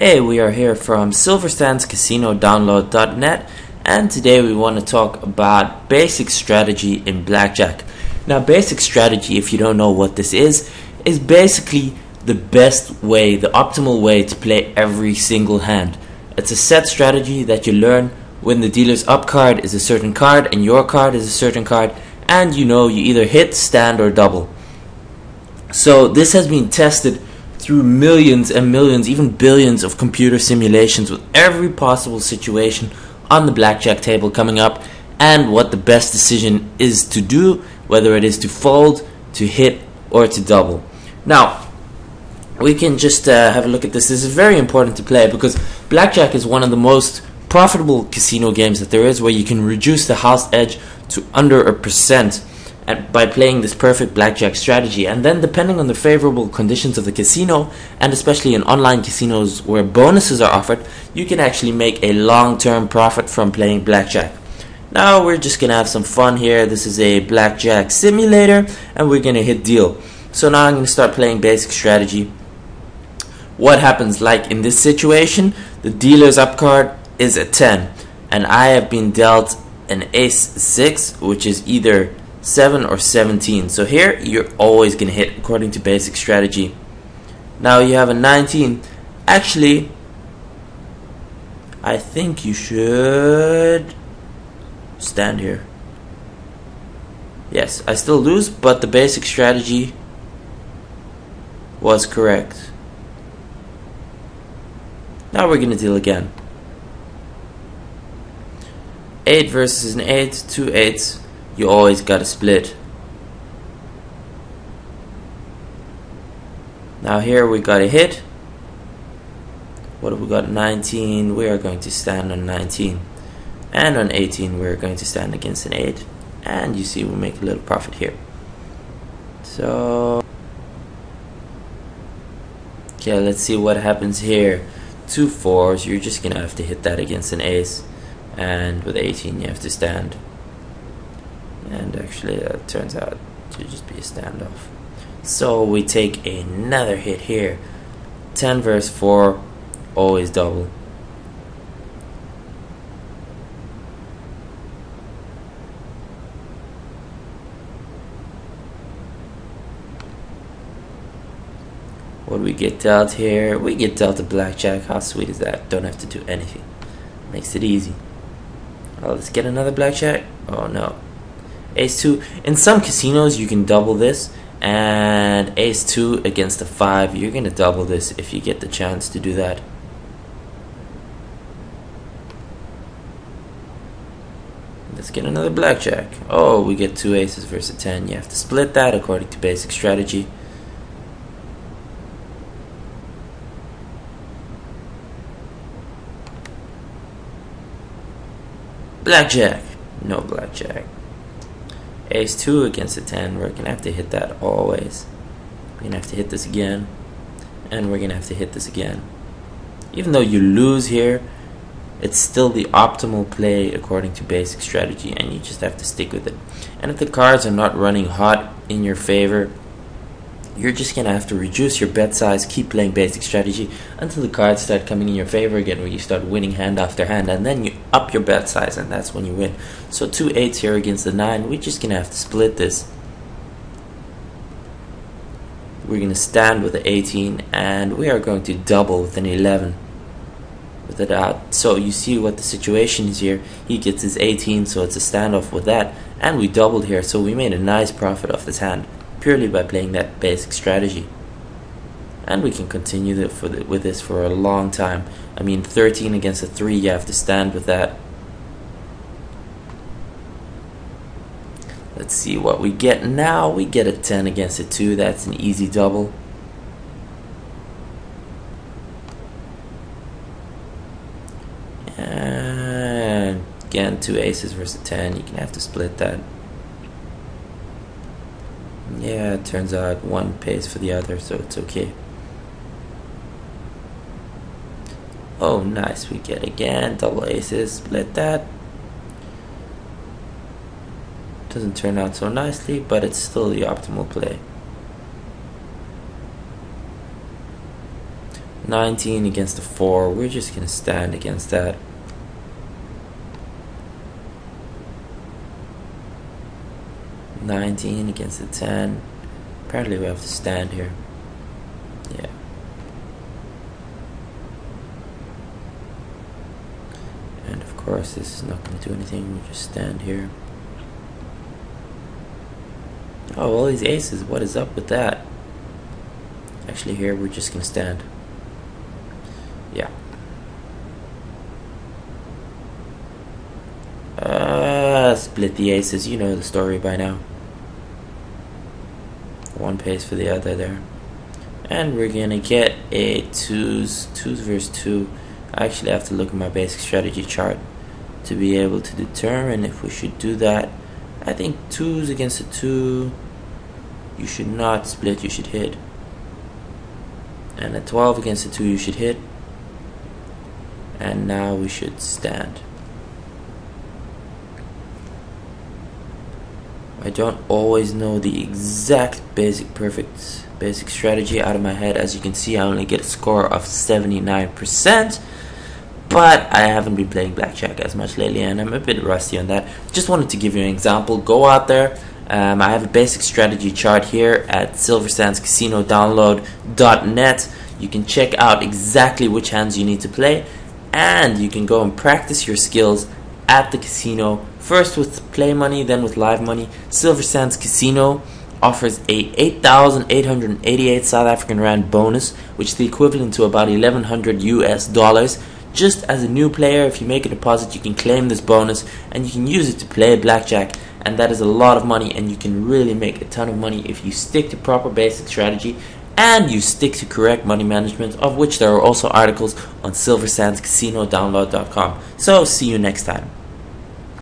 Hey, we are here from silversandscasinodownload.net, and today we want to talk about basic strategy in Blackjack. Now, basic strategy, if you don't know what this is basically the best way, the optimal way to play every single hand. It's a set strategy that you learn when the dealer's up card is a certain card and your card is a certain card, and you either hit, stand, or double. So this has been tested through millions and millions, even billions of computer simulations with every possible situation on the blackjack table coming up, and what the best decision is to do, whether it is to fold, to hit, or to double. Now, we can just have a look at this. This is very important to play because blackjack is one of the most profitable casino games that there is, where you can reduce the house edge to under 1%. And by playing this perfect blackjack strategy, and then depending on the favorable conditions of the casino, and especially in online casinos where bonuses are offered, you can actually make a long-term profit from playing blackjack. Now we're just gonna have some fun here. This is a blackjack simulator, and we're gonna hit deal. So now I'm gonna start playing basic strategy. What happens, like in this situation, the dealer's up card is a 10, and I have been dealt an ace-6, which is either 7 or 17. So here you're always gonna hit according to basic strategy. Now you have a 19. Actually, I think you should stand here. Yes, I still lose, but the basic strategy was correct. Now we're gonna deal again. 8 versus an 8, 2 8s. You always gotta split. Now here we got a hit. What have we got? 19. We are going to stand on 19. And on 18 we're going to stand against an 8. And you see we make a little profit here. So okay, let's see what happens here. 2 4s. You're just gonna have to hit that against an ace. And with 18 you have to stand. And actually that turns out to just be a standoff. So we take another hit here. 10 versus 4, always double. What do we get dealt here? We get dealt a blackjack. How sweet is that? Don't have to do anything. Makes it easy. Oh, let's get another blackjack. Oh no. Ace-2. In some casinos you can double this, and ace-2 against a 5, you're gonna double this if you get the chance to do that. Let's get another blackjack. Oh, we get 2 aces versus a 10. You have to split that according to basic strategy. Blackjack. No blackjack. Ace-2 against a 10, we're going to have to hit that always. We're going to have to hit this again, and we're going to have to hit this again. Even though you lose here, it's still the optimal play according to basic strategy, and you just have to stick with it. And if the cards are not running hot in your favor, you're just going to have to reduce your bet size, keep playing basic strategy until the cards start coming in your favor again, where you start winning hand after hand, and then you up your bet size, and that's when you win. So 2 8s here against the 9, we're just going to have to split this. We're going to stand with the 18, and we are going to double with an 11 with it out. So you see what the situation is here. He gets his 18, so it's a standoff with that, and we doubled here, so we made a nice profit off this hand, purely by playing that basic strategy. And we can continue with this for a long time. I mean, 13 against a 3, you have to stand with that. Let's see what we get now. We get a 10 against a 2. That's an easy double. And again, 2 aces versus a 10. You're gonna have to split that. Yeah, it turns out one pays for the other, so it's okay. Oh, nice. We get again double aces, split that. Doesn't turn out so nicely, but it's still the optimal play. 19 against the 4. We're just going to stand against that. $19 against the 10. Apparently we have to stand here. Yeah. And of course this is not going to do anything. We'll just stand here. Oh, all these aces. What is up with that? Actually here we're just going to stand. Yeah. Split the aces. You know the story by now. One pays for the other there. And we're going to get a twos versus 2. I actually have to look at my basic strategy chart to be able to determine if we should do that. I think 2s against a 2, you should not split, you should hit. And a 12 against a 2, you should hit. And now we should stand. I don't always know the exact perfect basic strategy out of my head. As you can see, I only get a score of 79%, but I haven't been playing blackjack as much lately and I'm a bit rusty on that. Just wanted to give you an example. Go out there. I have a basic strategy chart here at silversandscasinodownload.net. You can check out exactly which hands you need to play, and you can go and practice your skills at the casino, first with play money, then with live money. Silver Sands Casino offers a 8,888 South African Rand bonus, which is the equivalent to about $1,100 US. Just as a new player, if you make a deposit, you can claim this bonus and you can use it to play blackjack, and that is a lot of money, and you can really make a ton of money if you stick to proper basic strategy and you stick to correct money management, of which there are also articles on silversandscasinodownload.com. So see you next time.